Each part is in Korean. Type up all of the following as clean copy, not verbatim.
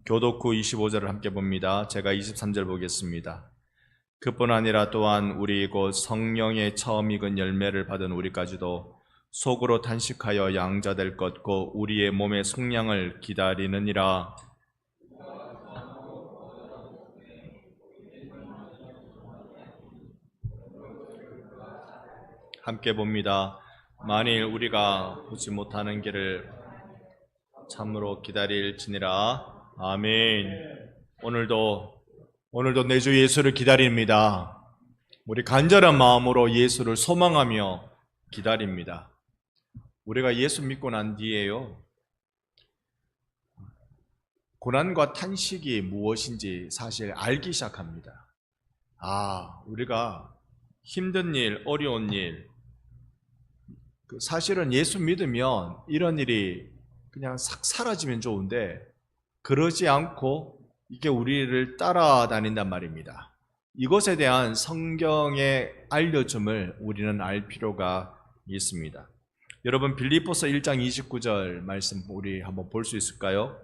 교독후 25절을 함께 봅니다. 제가 23절 보겠습니다. 그뿐 아니라 또한 우리 곧 성령의 처음 익은 열매를 받은 우리까지도 속으로 탄식하여 양자될 것 곧 우리의 몸의 속량을 기다리느니라. 함께 봅니다. 만일 우리가 보지 못하는 길을 참으로 기다릴지니라. 아멘. 오늘도 내 주 예수를 기다립니다. 우리 간절한 마음으로 예수를 소망하며 기다립니다. 우리가 예수 믿고 난 뒤에요, 고난과 탄식이 무엇인지 사실 알기 시작합니다. 우리가 힘든 일, 어려운 일, 사실은 예수 믿으면 이런 일이 그냥 싹 사라지면 좋은데 그러지 않고 이게 우리를 따라다닌단 말입니다. 이것에 대한 성경의 알려줌을 우리는 알 필요가 있습니다. 여러분, 빌립보서 1장 29절 말씀 우리 한번 볼 수 있을까요?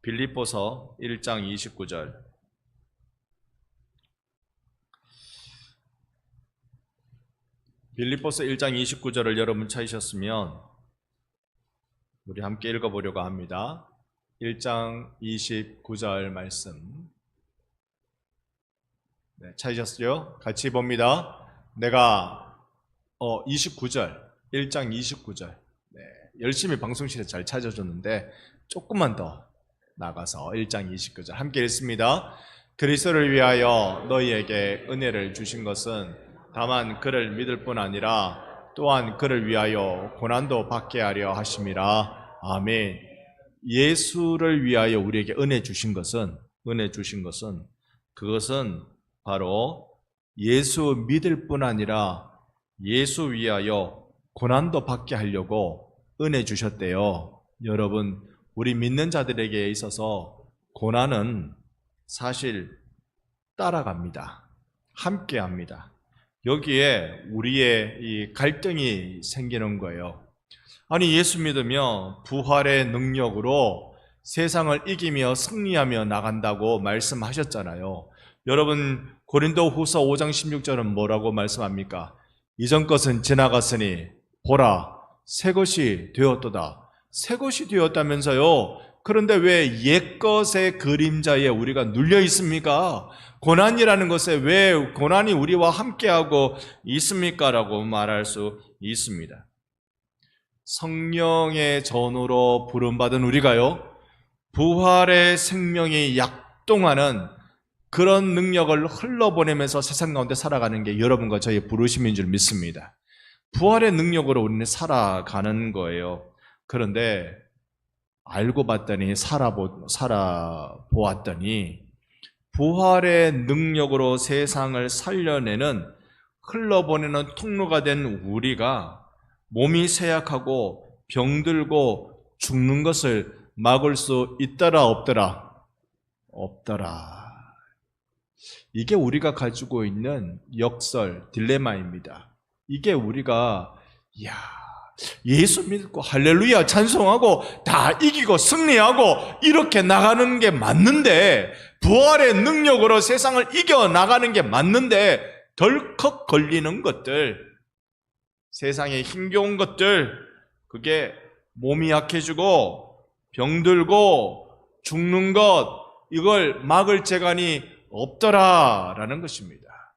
빌립보서 1장 29절. 빌립보서 1장 29절을 여러분 찾으셨으면 우리 함께 읽어보려고 합니다. 1장 29절 말씀. 찾으셨어요? 같이 봅니다. 내가 29절, 1장 29절. 열심히 방송실에 잘 찾아줬는데 조금만 더 나가서 1장 29절 함께 읽습니다. 그리스도를 위하여 너희에게 은혜를 주신 것은 다만 그를 믿을 뿐 아니라 또한 그를 위하여 고난도 받게 하려 하심이라. 아멘. 예수를 위하여 우리에게 은혜 주신 것은 그것은 바로 예수 믿을 뿐 아니라 예수 위하여 고난도 받게 하려고 은혜 주셨대요. 여러분, 우리 믿는 자들에게 있어서 고난은 사실 따라갑니다. 함께합니다. 여기에 우리의 이 갈등이 생기는 거예요. 아니, 예수 믿으며 부활의 능력으로 세상을 이기며 승리하며 나간다고 말씀하셨잖아요. 여러분, 고린도후서 5장 16절은 뭐라고 말씀합니까? 이전 것은 지나갔으니 보라, 새 것이 되었도다. 새 것이 되었다면서요. 그런데 왜 옛것의 그림자에 우리가 눌려 있습니까? 고난이라는 것에 왜 고난이 우리와 함께하고 있습니까? 라고 말할 수 있습니다. 성령의 전으로 부름받은 우리가요, 부활의 생명이 약동하는 그런 능력을 흘러보내면서 세상 가운데 살아가는 게 여러분과 저의 부르심인 줄 믿습니다. 부활의 능력으로 우리는 살아가는 거예요. 그런데 알고 봤더니 살아보았더니 부활의 능력으로 세상을 살려내는, 흘러보내는 통로가 된 우리가 몸이 쇠약하고 병들고 죽는 것을 막을 수 있더라 없더라? 없더라. 이게 우리가 가지고 있는 역설, 딜레마입니다. 이게 우리가 예수 믿고 할렐루야 찬송하고 다 이기고 승리하고 이렇게 나가는 게 맞는데, 부활의 능력으로 세상을 이겨나가는 게 맞는데 덜컥 걸리는 것들, 세상에 힘겨운 것들, 그게 몸이 약해지고 병들고 죽는 것, 이걸 막을 재간이 없더라라는 것입니다.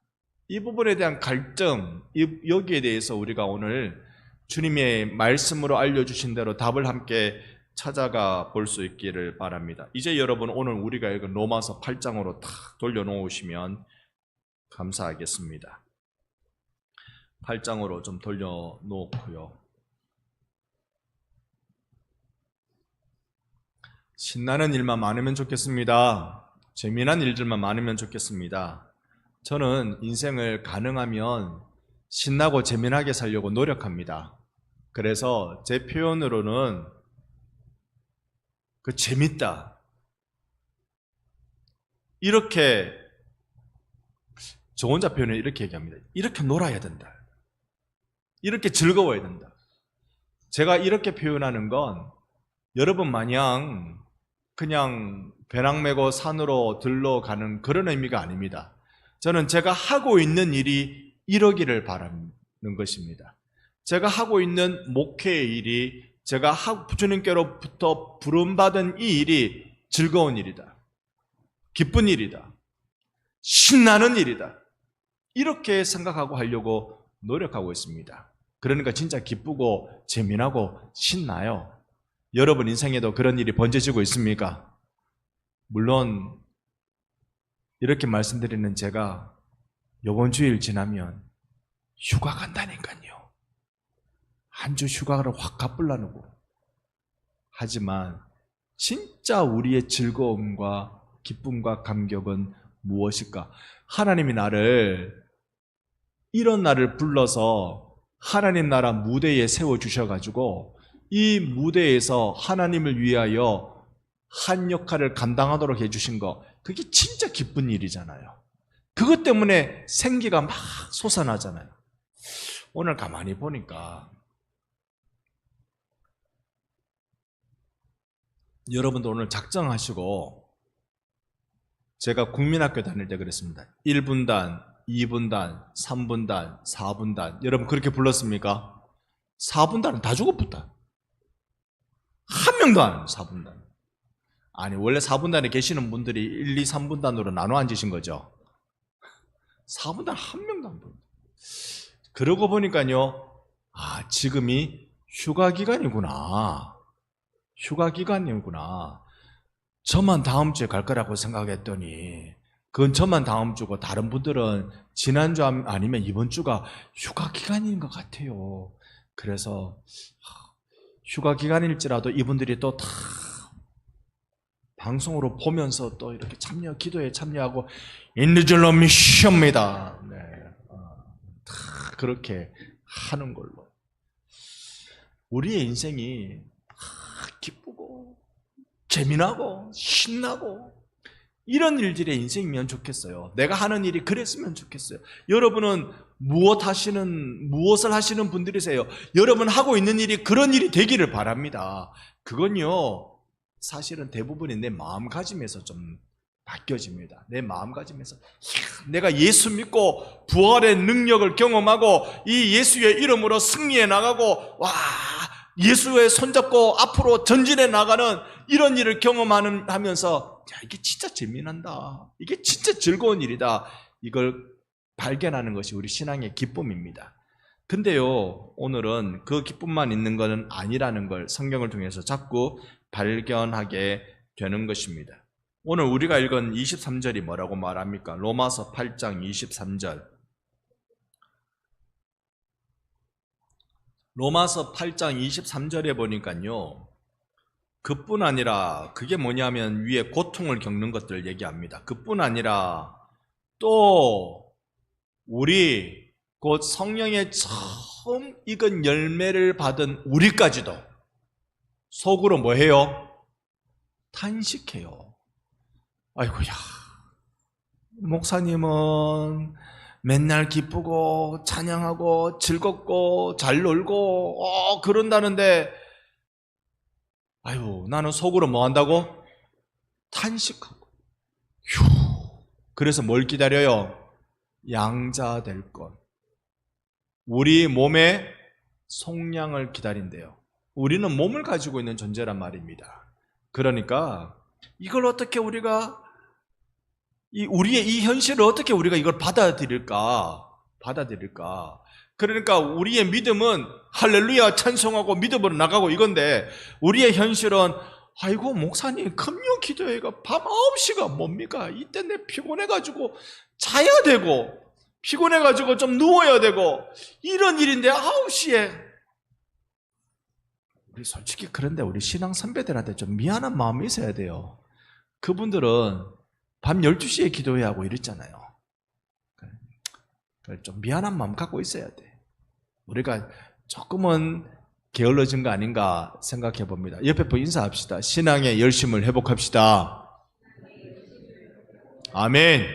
이 부분에 대한 갈등, 여기에 대해서 우리가 오늘 주님의 말씀으로 알려주신 대로 답을 함께 찾아가 볼 수 있기를 바랍니다. 이제 여러분, 오늘 우리가 읽은 로마서 8장으로 탁 돌려놓으시면 감사하겠습니다. 8장으로 좀 돌려놓고요. 신나는 일만 많으면 좋겠습니다. 재미난 일들만 많으면 좋겠습니다. 저는 인생을 가능하면 신나고 재미나게 살려고 노력합니다. 그래서 제 표현으로는 재밌다, 이렇게, 저 혼자 표현을 이렇게 얘기합니다. 이렇게 놀아야 된다, 이렇게 즐거워야 된다. 제가 이렇게 표현하는 건 여러분 마냥 그냥 배낭 메고 산으로 들러가는 그런 의미가 아닙니다. 저는 제가 하고 있는 일이 이러기를 바라는 것입니다. 제가 하고 있는 목회의 일이 제가 주님께로부터 부름받은 이 일이 즐거운 일이다. 기쁜 일이다. 신나는 일이다. 이렇게 생각하고 하려고 노력하고 있습니다. 그러니까 진짜 기쁘고 재미나고 신나요. 여러분 인생에도 그런 일이 번져지고 있습니까? 물론 이렇게 말씀드리는 제가 이번 주일 지나면 휴가 간다니까요. 한 주 휴가를 확 갚으려고. 하지만 진짜 우리의 즐거움과 기쁨과 감격은 무엇일까? 하나님이 이런 나를 불러서 하나님 나라 무대에 세워주셔가지고 이 무대에서 하나님을 위하여 한 역할을 감당하도록 해주신 거, 그게 진짜 기쁜 일이잖아요. 그것 때문에 생기가 막 솟아나잖아요. 오늘 가만히 보니까 여러분도 오늘 작정하시고, 제가 국민학교 다닐 때 그랬습니다. 1분단, 2분단, 3분단, 4분단. 여러분 그렇게 불렀습니까? 4분단은 다 죽어붙다. 한 명도 안 해요, 4분단. 아니, 원래 4분단에 계시는 분들이 1, 2, 3분단으로 나눠 앉으신 거죠. 4분단 한 명도 안 보여요. 그러고 보니까요, 지금이 휴가 기간이구나. 저만 다음 주에 갈 거라고 생각했더니 그건 저만 다음 주고 다른 분들은 지난주 아니면 이번 주가 휴가 기간인 것 같아요. 그래서 휴가 기간일지라도 이분들이 또 다 방송으로 보면서 또 이렇게 기도에 참여하고 있는 줄로 믿습니다. 네. 다 그렇게 하는 걸로. 우리의 인생이 기쁘고 재미나고 신나고 이런 일들의 인생이면 좋겠어요. 내가 하는 일이 그랬으면 좋겠어요. 여러분은 무엇을 하시는 분들이세요? 여러분 하고 있는 일이 그런 일이 되기를 바랍니다. 그건요, 사실은 대부분이 내 마음가짐에서 좀 바뀌어집니다. 내 마음가짐에서 내가 예수 믿고 부활의 능력을 경험하고 이 예수의 이름으로 승리해 나가고 예수의 손잡고 앞으로 전진해 나가는 이런 일을 경험하면서 이게 진짜 재미난다. 이게 진짜 즐거운 일이다. 이걸 발견하는 것이 우리 신앙의 기쁨입니다. 근데요, 오늘은 그 기쁨만 있는 것은 아니라는 걸 성경을 통해서 자꾸 발견하게 되는 것입니다. 오늘 우리가 읽은 23절이 뭐라고 말합니까? 로마서 8장 23절. 로마서 8장 23절에 보니까요, 그뿐 아니라 그게 뭐냐면 위에 고통을 겪는 것들을 얘기합니다. 그뿐 아니라 또 우리 곧 성령의 처음 익은 열매를 받은 우리까지도 속으로 뭐 해요? 탄식해요. 아이고야, 목사님은 맨날 기쁘고 찬양하고 즐겁고 잘 놀고 그런다는데 나는 속으로 뭐 한다고? 탄식하고. 그래서 뭘 기다려요? 양자 될 것. 우리 몸의 속량을 기다린대요. 우리는 몸을 가지고 있는 존재란 말입니다. 그러니까 이걸 어떻게 우리의 이 현실을 어떻게 우리가 이걸 받아들일까? 그러니까 우리의 믿음은 할렐루야 찬송하고 믿음으로 나가고 이건데, 우리의 현실은 목사님 금요 기도회가 밤 9시가 뭡니까? 이때 내 피곤해가지고 자야 되고 피곤해가지고 좀 누워야 되고 이런 일인데 9시에. 우리 솔직히 그런데 우리 신앙 선배들한테 좀 미안한 마음이 있어야 돼요. 그분들은 밤 12시에 기도해야 하고 이랬잖아요. 좀 미안한 마음 갖고 있어야 돼. 우리가 조금은 게을러진 거 아닌가 생각해 봅니다. 옆에 분 인사합시다. 신앙의 열심을 회복합시다. 아멘.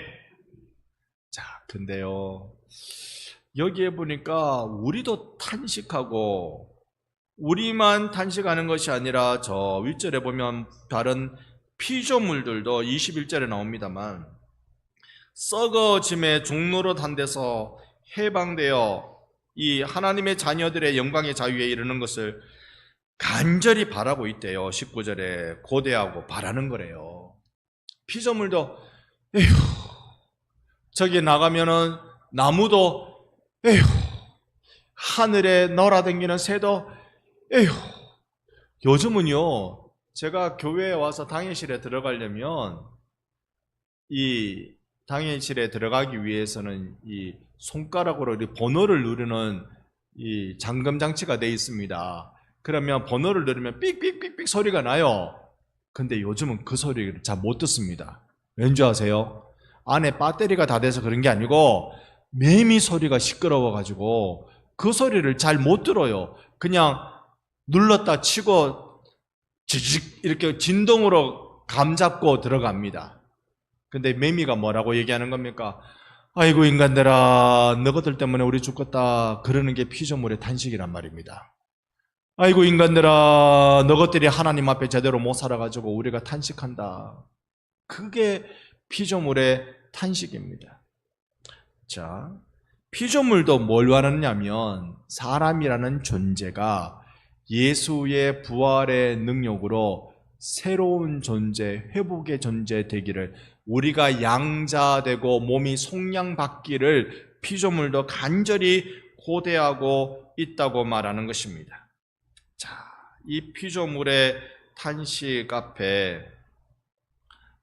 자, 근데요, 여기에 보니까 우리도 탄식하고, 우리만 탄식하는 것이 아니라 저 윗절에 보면 다른 피조물들도 21절에 나옵니다만 썩어짐의 종로로 단 데서 해방되어 이 하나님의 자녀들의 영광의 자유에 이르는 것을 간절히 바라고 있대요. 19절에 고대하고 바라는 거래요. 피조물도 에휴, 저기 나가면은 나무도 에휴, 하늘에 날아다니는 새도 에휴. 요즘은요, 제가 교회에 와서 당회실에 들어가려면 이 당회실에 들어가기 위해서는 이 손가락으로 번호를 누르는 이 잠금 장치가 되어 있습니다. 그러면 번호를 누르면 삑삑삑삑 소리가 나요. 근데 요즘은 그 소리를 잘 못 듣습니다. 왠지 아세요? 안에 배터리가 다 돼서 그런 게 아니고 매미 소리가 시끄러워가지고 그 소리를 잘 못 들어요. 그냥 눌렀다 치고 지직 이렇게 진동으로 감 잡고 들어갑니다. 근데 매미가 뭐라고 얘기하는 겁니까? 아이고 인간들아, 너희들 때문에 우리 죽겠다. 그러는 게 피조물의 탄식이란 말입니다. 아이고 인간들아, 너희들이 하나님 앞에 제대로 못 살아가지고 우리가 탄식한다. 그게 피조물의 탄식입니다. 자, 피조물도 뭘 원하느냐면 사람이라는 존재가 예수의 부활의 능력으로 새로운 존재, 회복의 존재 되기를, 우리가 양자되고 몸이 속량받기를 피조물도 간절히 고대하고 있다고 말하는 것입니다. 자, 이 피조물의 탄식 앞에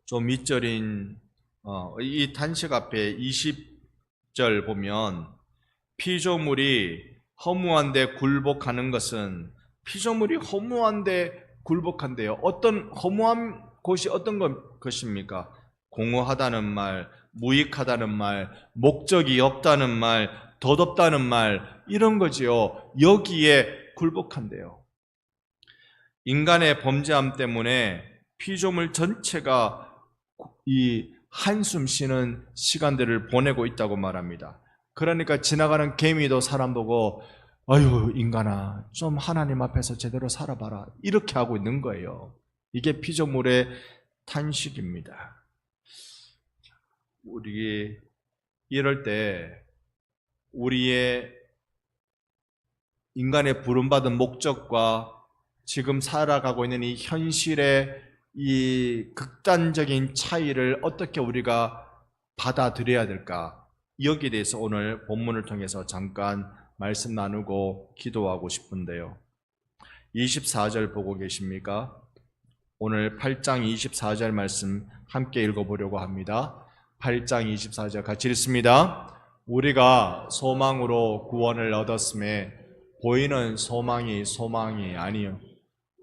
좀 밑절인 이 탄식 앞에 20절 보면 피조물이 허무한데 굴복하는 것은, 피조물이 허무한데 굴복한대요. 어떤 허무한 것이 어떤 것입니까? 공허하다는 말, 무익하다는 말, 목적이 없다는 말, 덧없다는 말, 이런 거지요. 여기에 굴복한대요. 인간의 범죄함 때문에 피조물 전체가 이 한숨 쉬는 시간들을 보내고 있다고 말합니다. 그러니까 지나가는 개미도 사람 보고 아유 인간아, 좀 하나님 앞에서 제대로 살아봐라, 이렇게 하고 있는 거예요. 이게 피조물의 탄식입니다. 우리 이럴 때 우리의 인간의 부름받은 목적과 지금 살아가고 있는 이 현실의 이 극단적인 차이를 어떻게 우리가 받아들여야 될까? 여기에 대해서 오늘 본문을 통해서 잠깐 말씀 나누고 기도하고 싶은데요. 24절 보고 계십니까? 오늘 8장 24절 말씀 함께 읽어보려고 합니다. 8장 24절 같이 읽습니다. 우리가 소망으로 구원을 얻었음에 보이는 소망이 아니요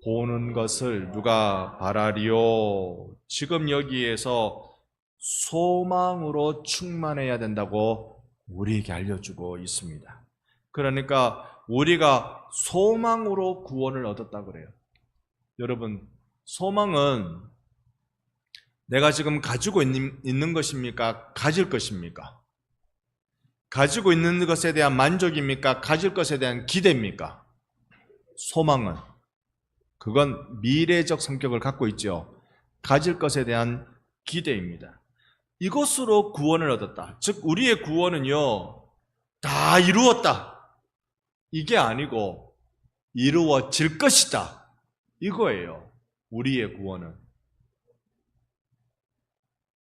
보는 것을 누가 바라리요? 지금 여기에서 소망으로 충만해야 된다고 우리에게 알려주고 있습니다. 그러니까 우리가 소망으로 구원을 얻었다 그래요. 여러분, 소망은 내가 지금 가지고 있는 것입니까? 가질 것입니까? 가지고 있는 것에 대한 만족입니까? 가질 것에 대한 기대입니까? 소망은 그건 미래적 성격을 갖고 있죠. 가질 것에 대한 기대입니다. 이것으로 구원을 얻었다. 즉 우리의 구원은요, 다 이루었다, 이게 아니고 이루어질 것이다, 이거예요. 우리의 구원은.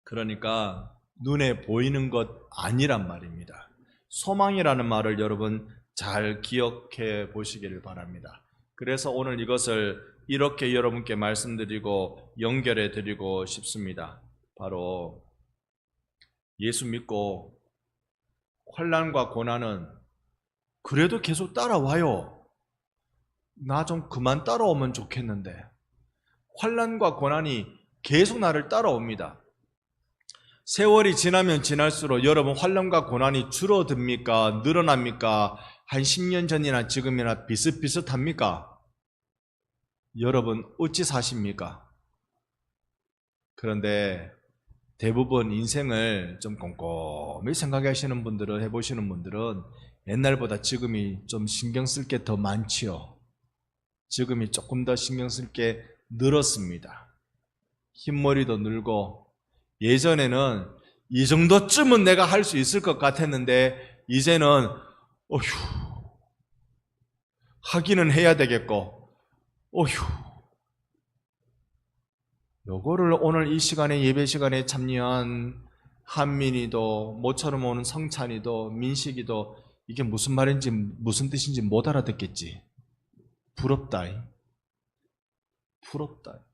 그러니까 눈에 보이는 것 아니란 말입니다. 소망이라는 말을 여러분 잘 기억해 보시기를 바랍니다. 그래서 오늘 이것을 이렇게 여러분께 말씀드리고 연결해 드리고 싶습니다. 바로 예수 믿고 환난과 고난은 그래도 계속 따라와요. 나 좀 그만 따라오면 좋겠는데. 환난과 고난이 계속 나를 따라옵니다. 세월이 지나면 지날수록 여러분 환난과 고난이 줄어듭니까? 늘어납니까? 한 10년 전이나 지금이나 비슷비슷합니까? 여러분 어찌 사십니까? 그런데 대부분 인생을 좀 꼼꼼히 생각하시는 분들은, 해보시는 분들은 옛날보다 지금이 좀 신경 쓸 게 더 많지요. 지금이 조금 더 신경 쓸 게 늘었습니다. 흰머리도 늘고, 예전에는 이 정도쯤은 내가 할 수 있을 것 같았는데 이제는 어휴, 하기는 해야 되겠고, 어휴. 요거를 오늘 이 시간에, 예배 시간에 참여한 한민이도, 모처럼 오는 성찬이도, 민식이도 이게 무슨 말인지, 무슨 뜻인지 못 알아듣겠지. 부럽다. 부럽다.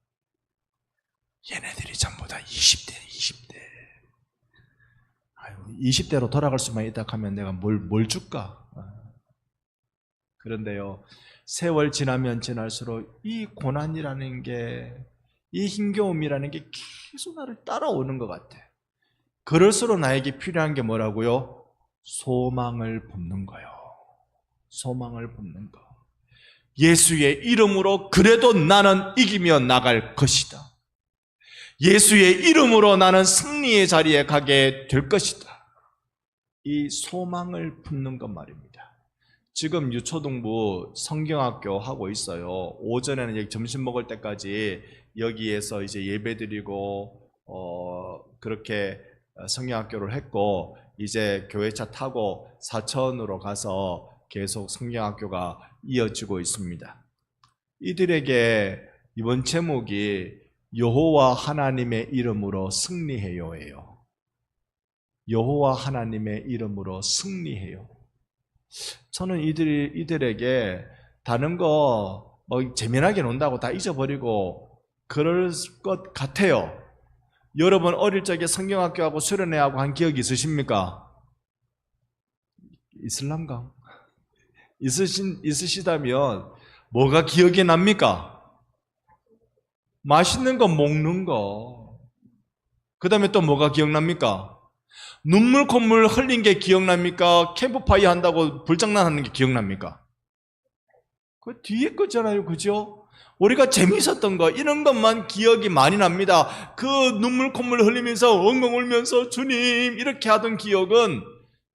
얘네들이 전부 다 20대. 아유, 20대로 돌아갈 수만 있다 하면 내가 뭘 줄까? 그런데요, 세월 지나면 지날수록 이 고난이라는 게, 이 힘겨움이라는 게 계속 나를 따라오는 것 같아. 그럴수록 나에게 필요한 게 뭐라고요? 소망을 품는 거요. 소망을 품는 거. 예수의 이름으로 그래도 나는 이기며 나갈 것이다. 예수의 이름으로 나는 승리의 자리에 가게 될 것이다. 이 소망을 품는 것 말입니다. 지금 유초동부 성경학교 하고 있어요. 오전에는 여기 점심 먹을 때까지 여기에서 이제 예배드리고 그렇게 성경학교를 했고, 이제 교회차 타고 사천으로 가서 계속 성경학교가 이어지고 있습니다. 이들에게 이번 제목이 여호와 하나님의 이름으로 승리해요예요. 여호와 하나님의 이름으로 승리해요. 저는 이들에게 다른 거 뭐 재미나게 논다고 다 잊어버리고 그럴 것 같아요. 여러분 어릴 적에 성경학교하고 수련회하고 한 기억이 있으십니까? 있을란가? 있으시다면 뭐가 기억이 납니까? 맛있는 거 먹는 거. 그 다음에 또 뭐가 기억납니까? 눈물 콧물 흘린 게 기억납니까? 캠프파이어 한다고 불장난하는 게 기억납니까? 그 뒤에 거잖아요, 그죠? 우리가 재미있었던 거, 이런 것만 기억이 많이 납니다. 그 눈물 콧물 흘리면서 엉엉 울면서 주님 이렇게 하던 기억은,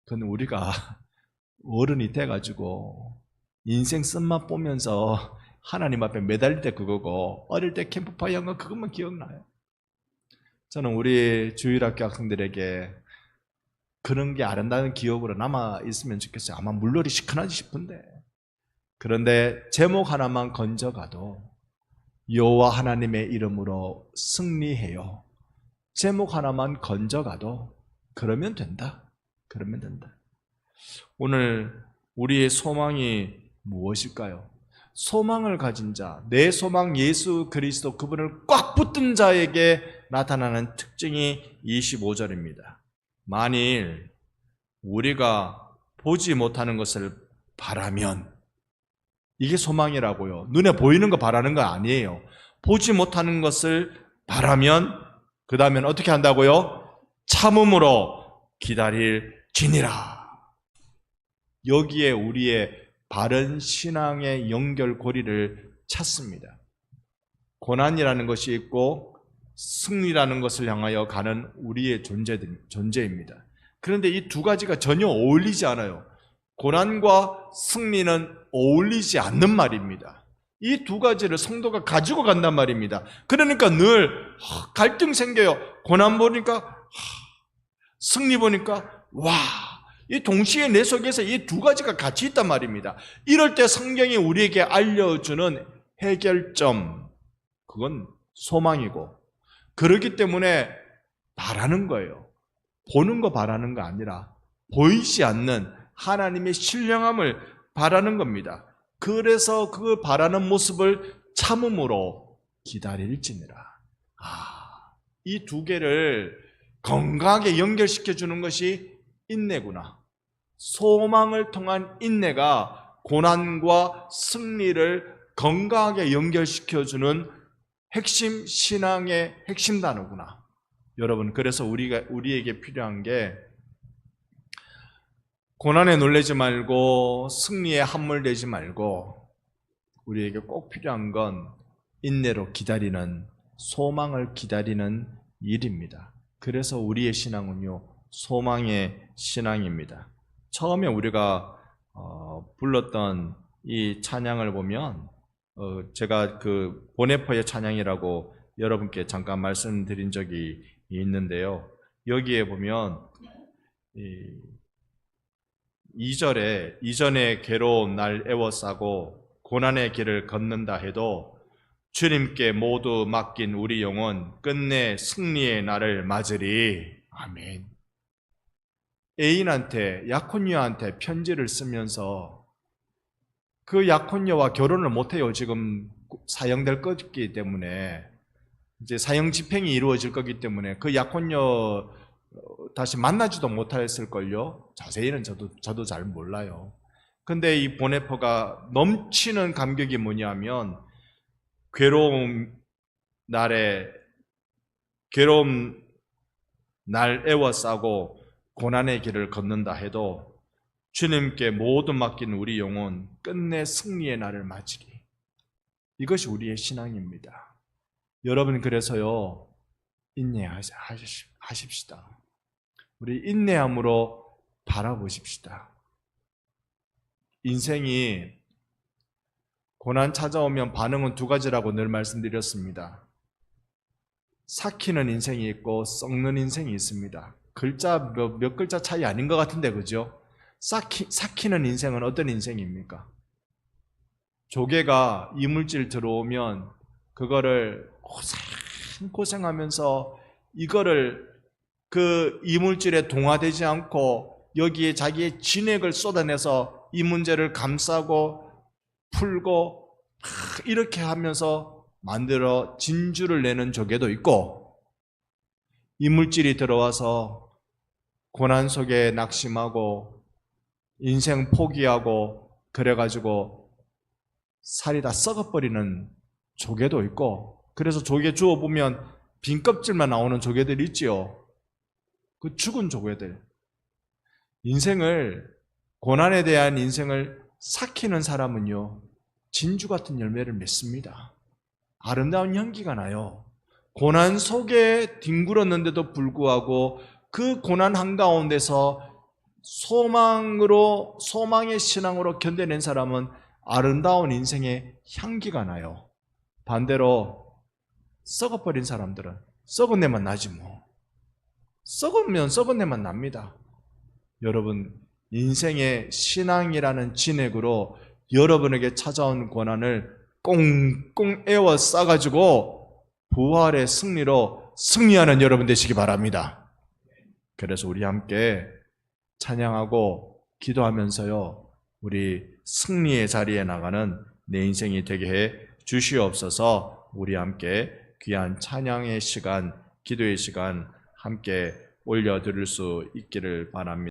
그건 우리가 어른이 돼가지고 인생 쓴맛 보면서 하나님 앞에 매달릴 때 그거고, 어릴 때 캠프파이어 한 거 그것만 기억나요. 저는 우리 주일학교 학생들에게 그런 게 아름다운 기억으로 남아 있으면 좋겠어요. 아마 물놀이 시원하지 싶은데. 그런데 제목 하나만 건져가도 여호와 하나님의 이름으로 승리해요. 제목 하나만 건져가도 그러면 된다. 그러면 된다. 오늘 우리의 소망이 무엇일까요? 소망을 가진 자, 내 소망 예수 그리스도, 그분을 꽉 붙든 자에게 나타나는 특징이 25절입니다. 만일 우리가 보지 못하는 것을 바라면, 이게 소망이라고요. 눈에 보이는 거 바라는 거 아니에요. 보지 못하는 것을 바라면, 그 다음엔 어떻게 한다고요? 참음으로 기다릴지니라. 여기에 우리의 바른 신앙의 연결고리를 찾습니다. 고난이라는 것이 있고 승리라는 것을 향하여 가는 우리의 존재입니다. 그런데 이 두 가지가 전혀 어울리지 않아요. 고난과 승리는 어울리지 않는 말입니다. 이 두 가지를 성도가 가지고 간단 말입니다. 그러니까 늘 갈등 생겨요. 고난 보니까 승리 보니까 와, 이 동시에 내 속에서 이 두 가지가 같이 있단 말입니다. 이럴 때 성경이 우리에게 알려주는 해결점, 그건 소망이고, 그렇기 때문에 바라는 거예요. 보는 거 바라는 거 아니라 보이지 않는 하나님의 신령함을 바라는 겁니다. 그래서 그 바라는 모습을 참음으로 기다릴지니라. 이 두 개를 건강하게 연결시켜 주는 것이 인내구나. 소망을 통한 인내가 고난과 승리를 건강하게 연결시켜 주는 핵심 신앙의 핵심 단어구나. 여러분, 그래서 우리에게 필요한 게, 고난에 놀라지 말고 승리에 함몰되지 말고, 우리에게 꼭 필요한 건 인내로 기다리는, 소망을 기다리는 일입니다. 그래서 우리의 신앙은요, 소망의 신앙입니다. 처음에 우리가 불렀던 이 찬양을 보면, 제가 그 보네퍼의 찬양이라고 여러분께 잠깐 말씀드린 적이 있는데요. 여기에 보면 2절에 이전에 괴로운 날 애워싸고 고난의 길을 걷는다 해도 주님께 모두 맡긴 우리 영혼 끝내 승리의 날을 맞으리. 아멘. 애인한테, 약혼녀한테 편지를 쓰면서 그 약혼녀와 결혼을 못해요. 지금 사형될 거기 때문에, 이제 사형 집행이 이루어질 거기 때문에 그 약혼녀 다시 만나지도 못했을걸요. 자세히는 저도 잘 몰라요. 근데 이 보네퍼가 넘치는 감격이 뭐냐면, 괴로움 날 애워싸고 고난의 길을 걷는다 해도 주님께 모두 맡긴 우리 영혼 끝내 승리의 날을 맞으리. 이것이 우리의 신앙입니다. 여러분, 그래서요, 인내하십시다. 우리 인내함으로 바라보십시다. 인생이 고난 찾아오면 반응은 두 가지라고 늘 말씀드렸습니다. 삭히는 인생이 있고 썩는 인생이 있습니다. 글자 몇 글자 차이 아닌 것 같은데, 그죠? 삭히는 인생은 어떤 인생입니까? 조개가 이물질 들어오면 그거를 고생하면서 이거를 그 이물질에 동화되지 않고 여기에 자기의 진액을 쏟아내서 이 문제를 감싸고 풀고 이렇게 하면서 만들어 진주를 내는 조개도 있고, 이물질이 들어와서 고난 속에 낙심하고 인생 포기하고 그래가지고 살이 다 썩어버리는 조개도 있고, 그래서 조개 주워보면 빈 껍질만 나오는 조개들 있지요. 그 죽은 조개들. 고난에 대한 인생을 삭히는 사람은요, 진주 같은 열매를 맺습니다. 아름다운 향기가 나요. 고난 속에 뒹굴었는데도 불구하고 그 고난 한가운데서 소망의 신앙으로 견뎌낸 사람은 아름다운 인생의 향기가 나요. 반대로 썩어버린 사람들은 썩은 내만 나지 뭐. 썩으면 썩은 내만 납니다. 여러분, 인생의 신앙이라는 진액으로 여러분에게 찾아온 고난을 꽁꽁 에워 싸가지고 부활의 승리로 승리하는 여러분 되시기 바랍니다. 그래서 우리 함께 찬양하고 기도하면서요, 우리 승리의 자리에 나가는 내 인생이 되게 해 주시옵소서. 우리 함께 귀한 찬양의 시간, 기도의 시간 함께 올려드릴 수 있기를 바랍니다.